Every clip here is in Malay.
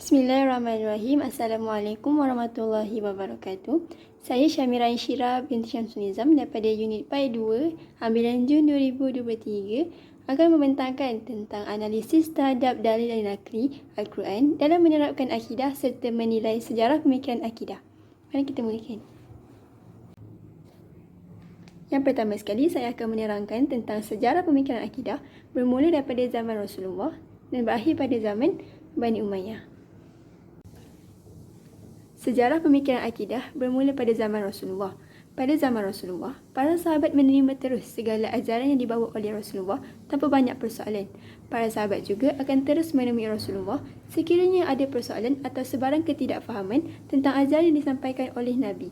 Bismillahirrahmanirrahim. Assalamualaikum warahmatullahi wabarakatuh. Saya Syamira Insyira binti Syamsul Nizam daripada unit PAI 2, ambilan Jun 2023 akan membentangkan tentang analisis terhadap dalil dan nakli Al-Quran dalam menerapkan akidah serta menilai sejarah pemikiran akidah. Mari kita mulakan. Yang pertama sekali, saya akan menerangkan tentang sejarah pemikiran akidah bermula daripada zaman Rasulullah dan berakhir pada zaman Bani Umayyah. Sejarah pemikiran akidah bermula pada zaman Rasulullah. Pada zaman Rasulullah, para sahabat menerima terus segala ajaran yang dibawa oleh Rasulullah tanpa banyak persoalan. Para sahabat juga akan terus menemui Rasulullah sekiranya ada persoalan atau sebarang ketidakfahaman tentang ajaran yang disampaikan oleh Nabi.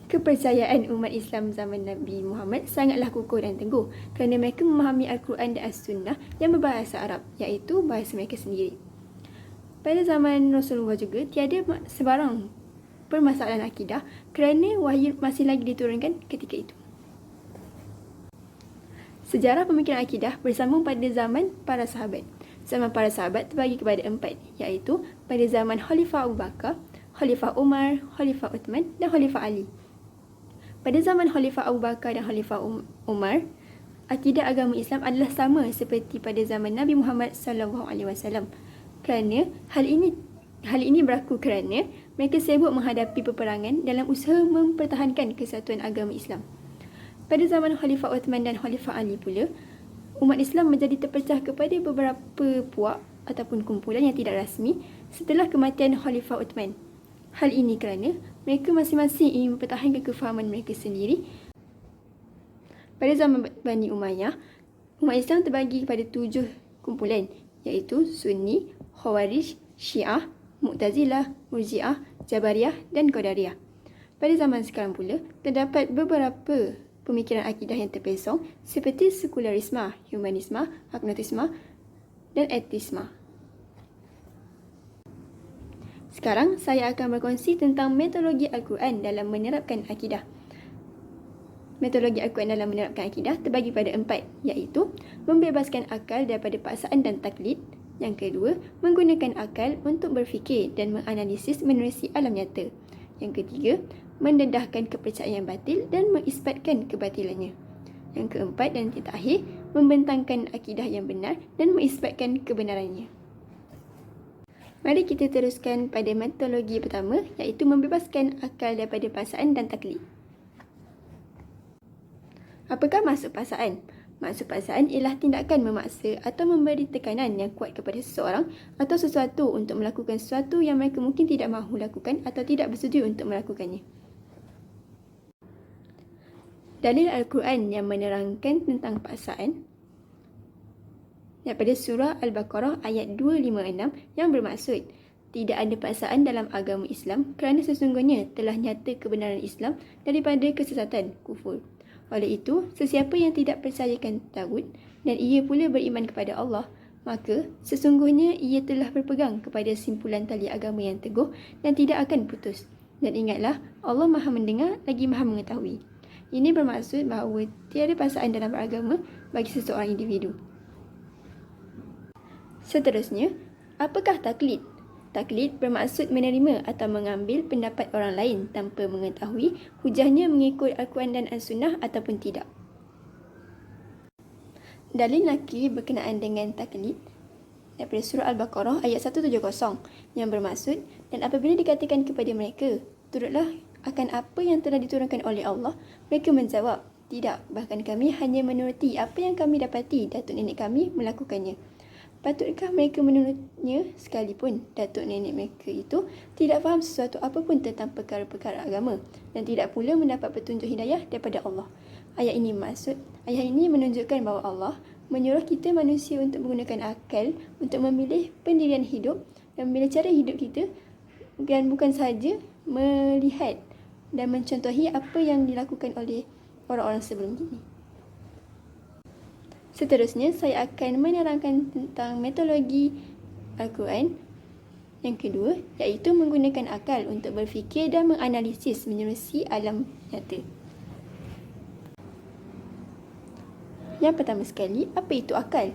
Kepercayaan umat Islam zaman Nabi Muhammad sangatlah kukuh dan teguh kerana mereka memahami Al-Quran dan As-Sunnah yang berbahasa Arab, iaitu bahasa mereka sendiri. Pada zaman Rasulullah juga tiada sebarang permasalahan akidah kerana wahyu masih lagi diturunkan ketika itu. Sejarah pemikiran akidah bersambung pada zaman para sahabat. Zaman para sahabat terbagi kepada 4, iaitu pada zaman Khalifah Abu Bakar, Khalifah Umar, Khalifah Uthman dan Khalifah Ali. Pada zaman Khalifah Abu Bakar dan Khalifah Umar, akidah agama Islam adalah sama seperti pada zaman Nabi Muhammad SAW. Kerana hal ini berlaku kerana mereka sibuk menghadapi peperangan dalam usaha mempertahankan kesatuan agama Islam. Pada zaman Khalifah Uthman dan Khalifah Ali pula, umat Islam menjadi terpecah kepada beberapa puak ataupun kumpulan yang tidak rasmi setelah kematian Khalifah Uthman. Hal ini kerana mereka masing-masing ingin mempertahankan kefahaman mereka sendiri. Pada zaman Bani Umayyah, umat Islam terbagi kepada 7 kumpulan, iaitu Sunni, Khawarij, Syiah, Mu'tazilah, Murji'ah, Jabariyah dan Qadariyah. Pada zaman sekarang pula, terdapat beberapa pemikiran akidah yang terpesong seperti sekularisme, humanisme, agnotisme dan etisme. Sekarang saya akan berkongsi tentang metodologi Al-Quran dalam menerapkan akidah. Metodologi Al-Quran dalam menerapkan akidah terbagi pada 4, iaitu membebaskan akal daripada paksaan dan taklid. Yang kedua, menggunakan akal untuk berfikir dan menganalisis menerusi alam nyata. Yang ketiga, mendedahkan kepercayaan batil dan mengisbatkan kebatilannya. Yang keempat dan terakhir, membentangkan akidah yang benar dan mengisbatkan kebenarannya. Mari kita teruskan pada metodologi pertama, iaitu membebaskan akal daripada paksaan dan taklid. Apakah maksud paksaan? Maksud paksaan ialah tindakan memaksa atau memberi tekanan yang kuat kepada seseorang atau sesuatu untuk melakukan sesuatu yang mereka mungkin tidak mahu lakukan atau tidak bersetuju untuk melakukannya. Dalil Al-Quran yang menerangkan tentang paksaan daripada surah Al-Baqarah ayat 256 yang bermaksud, tidak ada paksaan dalam agama Islam kerana sesungguhnya telah nyata kebenaran Islam daripada kesesatan kufur. Oleh itu, sesiapa yang tidak percayakan tagut dan ia pula beriman kepada Allah, maka sesungguhnya ia telah berpegang kepada simpulan tali agama yang teguh dan tidak akan putus. Dan ingatlah, Allah Maha mendengar lagi Maha mengetahui. Ini bermaksud bahawa tiada paksaan dalam beragama bagi seseorang individu. Seterusnya, apakah taklid? Taklid bermaksud menerima atau mengambil pendapat orang lain tanpa mengetahui hujahnya mengikut Al-Quran dan As-Sunnah ataupun tidak. Dalil nakli berkenaan dengan taklid daripada surah Al-Baqarah ayat 170 yang bermaksud, dan apabila dikatakan kepada mereka, turutlah akan apa yang telah diturunkan oleh Allah, mereka menjawab, tidak, bahkan kami hanya menuruti apa yang kami dapati datuk nenek kami melakukannya. Patutkah mereka menurutnya sekalipun datuk nenek mereka itu tidak faham sesuatu apapun tentang perkara-perkara agama dan tidak pula mendapat petunjuk hidayah daripada Allah? Ayat ini menunjukkan bahawa Allah menyuruh kita manusia untuk menggunakan akal untuk memilih pendirian hidup dan memilih cara hidup kita, dan bukan sahaja melihat dan mencontohi apa yang dilakukan oleh orang-orang sebelum ini. Seterusnya, saya akan menerangkan tentang metodologi Al-Quran yang kedua, iaitu menggunakan akal untuk berfikir dan menganalisis menerusi alam nyata. Yang pertama sekali, apa itu akal?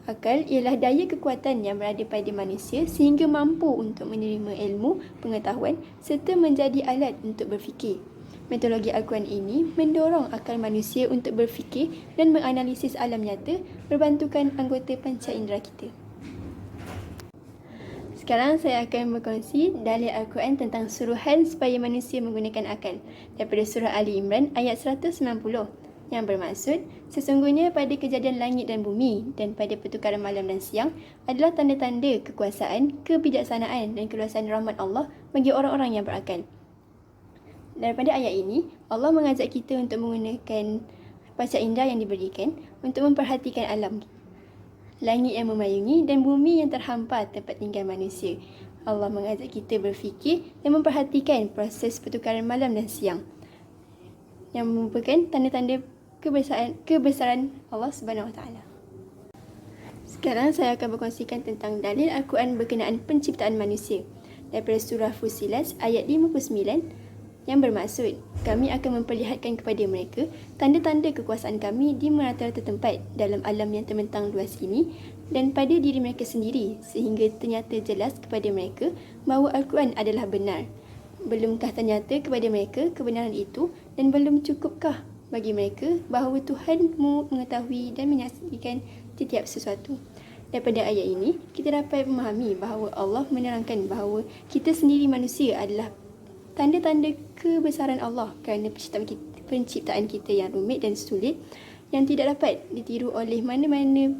Akal ialah daya kekuatan yang berada pada manusia sehingga mampu untuk menerima ilmu, pengetahuan serta menjadi alat untuk berfikir. Metodologi Al-Quran ini mendorong akal manusia untuk berfikir dan menganalisis alam nyata berbantukan anggota panca indera kita. Sekarang saya akan berkongsi dalil Al-Quran tentang suruhan supaya manusia menggunakan akal daripada surah Ali Imran ayat 190 yang bermaksud sesungguhnya pada kejadian langit dan bumi dan pada pertukaran malam dan siang adalah tanda-tanda kekuasaan, kebijaksanaan dan keluasan rahmat Allah bagi orang-orang yang berakal. Daripada ayat ini, Allah mengajak kita untuk menggunakan panca indera yang diberikan untuk memperhatikan alam, langit yang memayungi dan bumi yang terhampar tempat tinggal manusia. Allah mengajak kita berfikir dan memperhatikan proses pertukaran malam dan siang yang merupakan tanda-tanda kebesaran Allah Subhanahu Wa Taala. Sekarang saya akan berkongsikan tentang dalil Al-Quran berkenaan penciptaan manusia daripada surah Fussilat ayat 59 yang bermaksud kami akan memperlihatkan kepada mereka tanda-tanda kekuasaan kami di merata-rata tempat dalam alam yang terbentang luas ini dan pada diri mereka sendiri sehingga ternyata jelas kepada mereka bahawa Al-Quran adalah benar. Belumkah ternyata kepada mereka kebenaran itu dan belum cukupkah bagi mereka bahawa Tuhanmu mengetahui dan menyaksikan setiap sesuatu. Daripada ayat ini, kita dapat memahami bahawa Allah menerangkan bahawa kita sendiri manusia adalah tanda-tanda kebesaran Allah kerana penciptaan kita yang rumit dan sulit yang tidak dapat ditiru oleh mana-mana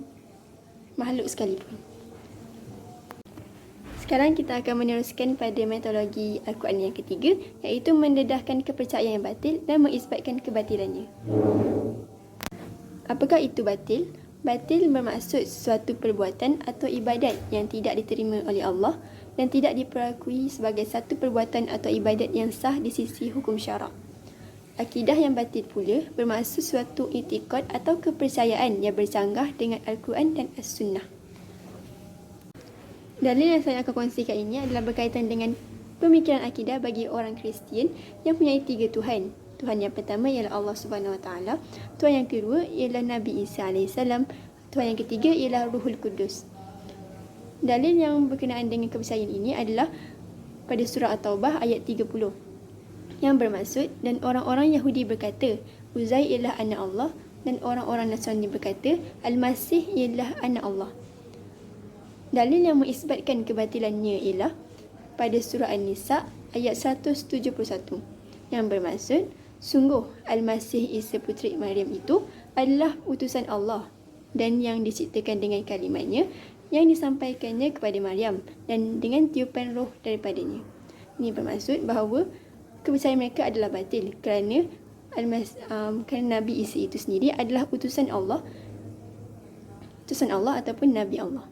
makhluk sekalipun. Sekarang kita akan meneruskan pada metodologi Al-Quran yang ketiga, iaitu mendedahkan kepercayaan yang batil dan mengisbatkan kebatilannya. Apakah itu batil? Batil bermaksud suatu perbuatan atau ibadat yang tidak diterima oleh Allah dan tidak diperakui sebagai satu perbuatan atau ibadat yang sah di sisi hukum syarak. Akidah yang batil pula bermaksud suatu i'tikad atau kepercayaan yang bercanggah dengan Al-Quran dan As-Sunnah. Dalil yang saya akan kongsikan ini adalah berkaitan dengan pemikiran akidah bagi orang Kristian yang mempunyai 3 Tuhan. Tuhan yang pertama ialah Allah Subhanahu Wa Taala, Tuhan yang kedua ialah Nabi Isa AS, Tuhan yang ketiga ialah Ruhul Kudus. Dalil yang berkenaan dengan kepercayaan ini adalah pada surah At-Taubah ayat 30 yang bermaksud dan orang-orang Yahudi berkata Uzair ialah anak Allah dan orang-orang Nasrani berkata Al-Masih ialah anak Allah. Dalil yang mengisbatkan kebatilannya ialah pada surah An-Nisa ayat 171 yang bermaksud sungguh Al-Masih Isa puteri Maryam itu adalah utusan Allah dan yang diciptakan dengan kalimatnya yang disampaikannya kepada Maryam dan dengan tiupan roh daripadanya. Ini bermaksud bahawa kepercayaan mereka adalah batil kerana Nabi Isa itu sendiri adalah utusan Allah ataupun Nabi Allah.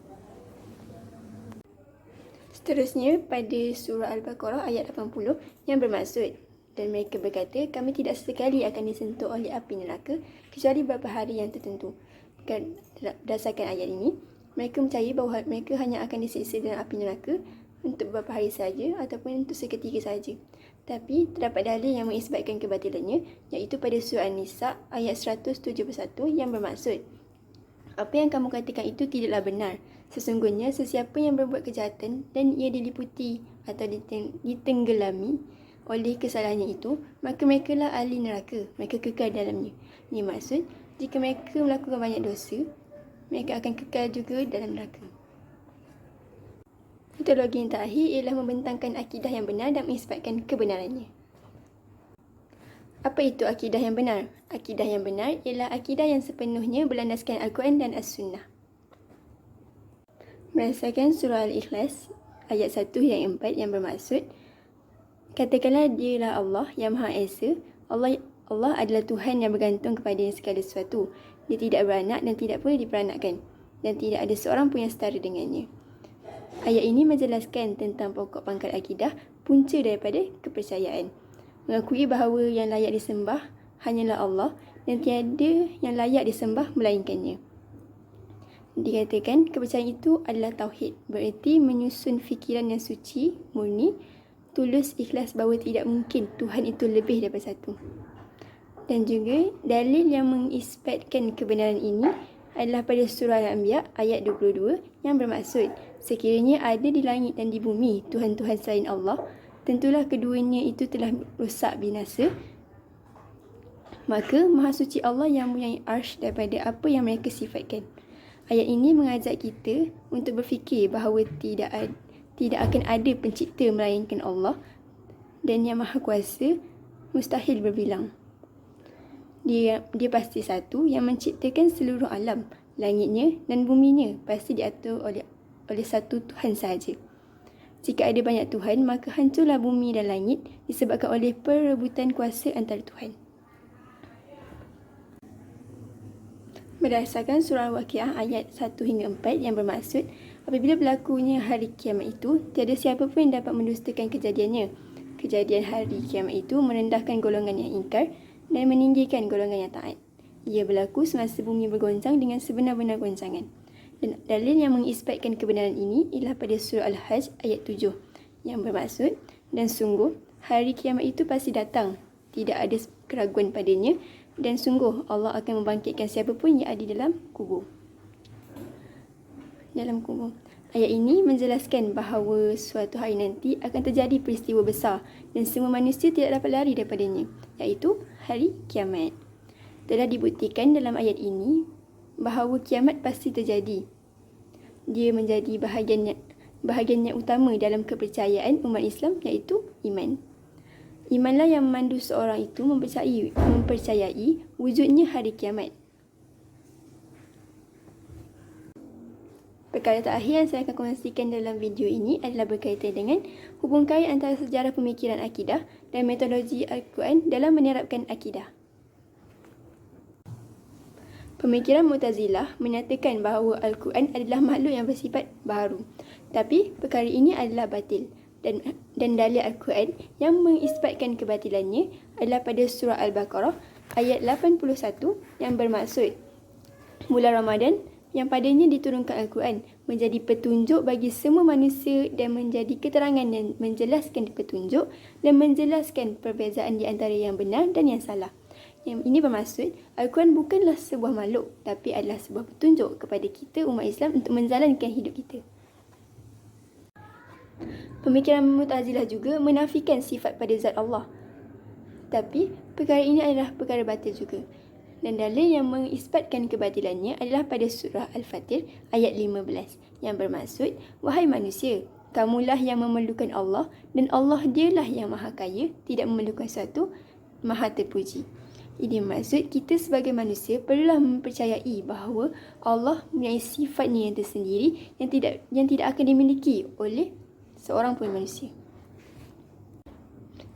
Seterusnya pada surah Al-Baqarah ayat 80 yang bermaksud dan mereka berkata kami tidak sekali akan disentuh oleh api neraka kecuali beberapa hari yang tertentu. Berdasarkan ayat ini, mereka percaya bahawa mereka hanya akan disiksa dalam api neraka untuk beberapa hari saja ataupun untuk seketika saja. Tapi terdapat dalil yang mengisbatkan kebatilannya iaitu pada surah An-Nisa ayat 171 yang bermaksud apa yang kamu katakan itu tidaklah benar. Sesungguhnya sesiapa yang berbuat kejahatan dan ia diliputi atau ditenggelami oleh kesalahannya itu, maka mereka lah ahli neraka, mereka kekal dalamnya. Ini maksud, jika mereka melakukan banyak dosa, mereka akan kekal juga dalam neraka. Metodologi yang terakhir ialah membentangkan akidah yang benar dan mengisbatkan kebenarannya. Apa itu akidah yang benar? Akidah yang benar ialah akidah yang sepenuhnya berlandaskan Al-Quran dan As-Sunnah. Berdasarkan surah Al-Ikhlas ayat 1 yang 4 yang bermaksud katakanlah dialah Allah yang Maha Esa. Allah adalah Tuhan yang bergantung kepada segala sesuatu. Dia tidak beranak dan tidak pula diperanakkan dan tidak ada seorang pun yang setara dengannya. Ayat ini menjelaskan tentang pokok pangkal akidah, punca daripada kepercayaan. Mengakui bahawa yang layak disembah hanyalah Allah dan tiada yang layak disembah melainkannya. Dikatakan kepercayaan itu adalah tauhid, bererti menyusun fikiran yang suci, murni, tulus, ikhlas bahawa tidak mungkin Tuhan itu lebih daripada satu. Dan juga dalil yang mengisbatkan kebenaran ini adalah pada surah Al-Anbiya ayat 22 yang bermaksud, sekiranya ada di langit dan di bumi Tuhan-Tuhan selain Allah, tentulah keduanya itu telah rosak binasa. Maka Maha Suci Allah yang mempunyai arsy daripada apa yang mereka sifatkan. Ayat ini mengajak kita untuk berfikir bahawa tidak akan ada pencipta melainkan Allah, dan yang Maha Kuasa mustahil berbilang. Dia pasti satu yang menciptakan seluruh alam, langitnya dan buminya pasti diatur oleh satu Tuhan sahaja. Jika ada banyak Tuhan, maka hancurlah bumi dan langit disebabkan oleh perebutan kuasa antara Tuhan. Berdasarkan surah Al-Waqiah ayat 1 hingga 4 yang bermaksud, apabila berlakunya hari kiamat itu, tiada siapa pun yang dapat mendustakan kejadiannya. Kejadian hari kiamat itu merendahkan golongan yang ingkar dan meninggikan golongan yang taat. Ia berlaku semasa bumi bergoncang dengan sebenar-benar goncangan. Dan dalil yang mengisbatkan kebenaran ini ialah pada surah Al-Hajj ayat 7 yang bermaksud, dan sungguh hari kiamat itu pasti datang, tidak ada keraguan padanya, dan sungguh Allah akan membangkitkan siapa pun yang ada dalam kubur. Ayat ini menjelaskan bahawa suatu hari nanti akan terjadi peristiwa besar dan semua manusia tidak dapat lari daripadanya, iaitu hari kiamat. Telah dibuktikan dalam ayat ini bahawa kiamat pasti terjadi. Dia menjadi bahagian yang utama dalam kepercayaan umat Islam, iaitu iman. Imanlah yang memandu seorang itu mempercayai wujudnya hari kiamat. Perkara terakhir yang saya akan kongsikan dalam video ini adalah berkaitan dengan hubungkait antara sejarah pemikiran akidah dan metodologi Al-Quran dalam menerapkan akidah. Pemikiran Mu'tazilah menyatakan bahawa Al-Quran adalah makhluk yang bersifat baharu. Tapi perkara ini adalah batil. Dan dalil Al-Quran yang mengisbatkan kebatilannya adalah pada surah Al-Baqarah ayat 81 yang bermaksud, bulan Ramadan yang padanya diturunkan Al-Quran menjadi petunjuk bagi semua manusia dan menjadi keterangan dan menjelaskan petunjuk dan menjelaskan perbezaan di antara yang benar dan yang salah. Yang ini bermaksud, Al-Quran bukanlah sebuah makhluk, tapi adalah sebuah petunjuk kepada kita umat Islam untuk menjalankan hidup kita. Pemikiran Mu'tazilah juga menafikan sifat pada zat Allah. Tapi perkara ini adalah perkara batil juga. Dan dalil yang mengisbatkan kebatilannya adalah pada surah Al-Fatir ayat 15 yang bermaksud, wahai manusia, kamulah yang memerlukan Allah dan Allah dialah yang maha kaya, tidak memerlukan sesuatu, maha terpuji. Ini maksud kita sebagai manusia perlulah mempercayai bahawa Allah mempunyai sifatnya yang tersendiri yang tidak akan dimiliki oleh seorang pun manusia.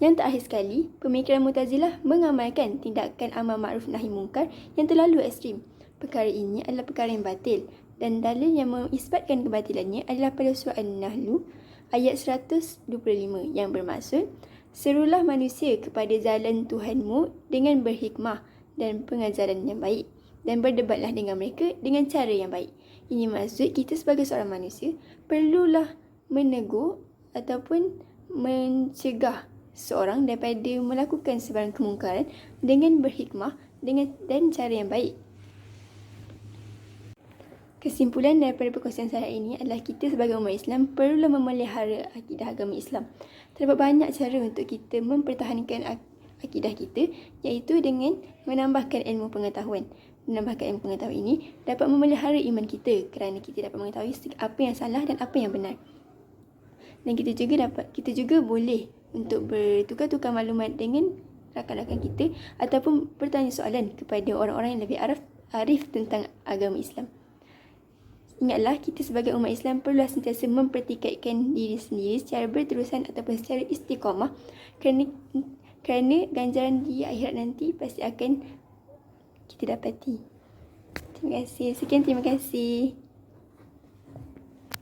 Yang terakhir sekali, pemikiran Mu'tazilah mengamalkan tindakan amar ma'ruf nahi mungkar yang terlalu ekstrim. Perkara ini adalah perkara yang batil dan dalil yang mengisbatkan kebatilannya adalah pada surah An-Nahl ayat 125 yang bermaksud, serulah manusia kepada jalan Tuhanmu dengan berhikmah dan pengajaran yang baik, dan berdebatlah dengan mereka dengan cara yang baik. Ini maksud kita sebagai seorang manusia perlulah menegur ataupun mencegah seorang daripada melakukan sebarang kemungkaran dengan berhikmah dan cara yang baik. Kesimpulan daripada perkongsian saya ini adalah kita sebagai umat Islam perlu memelihara akidah agama Islam. Terdapat banyak cara untuk kita mempertahankan akidah kita, iaitu dengan menambahkan ilmu pengetahuan. Menambahkan ilmu pengetahuan ini dapat memelihara iman kita kerana kita dapat mengetahui apa yang salah dan apa yang benar. Dan kita juga boleh untuk bertukar-tukar maklumat dengan rakan-rakan kita ataupun bertanya soalan kepada orang-orang yang lebih arif tentang agama Islam. Ingatlah, kita sebagai umat Islam perlu sentiasa mempertikaikan diri sendiri secara berterusan ataupun secara istiqamah kerana ganjaran di akhirat nanti pasti akan kita dapati. Terima kasih. Sekian, terima kasih.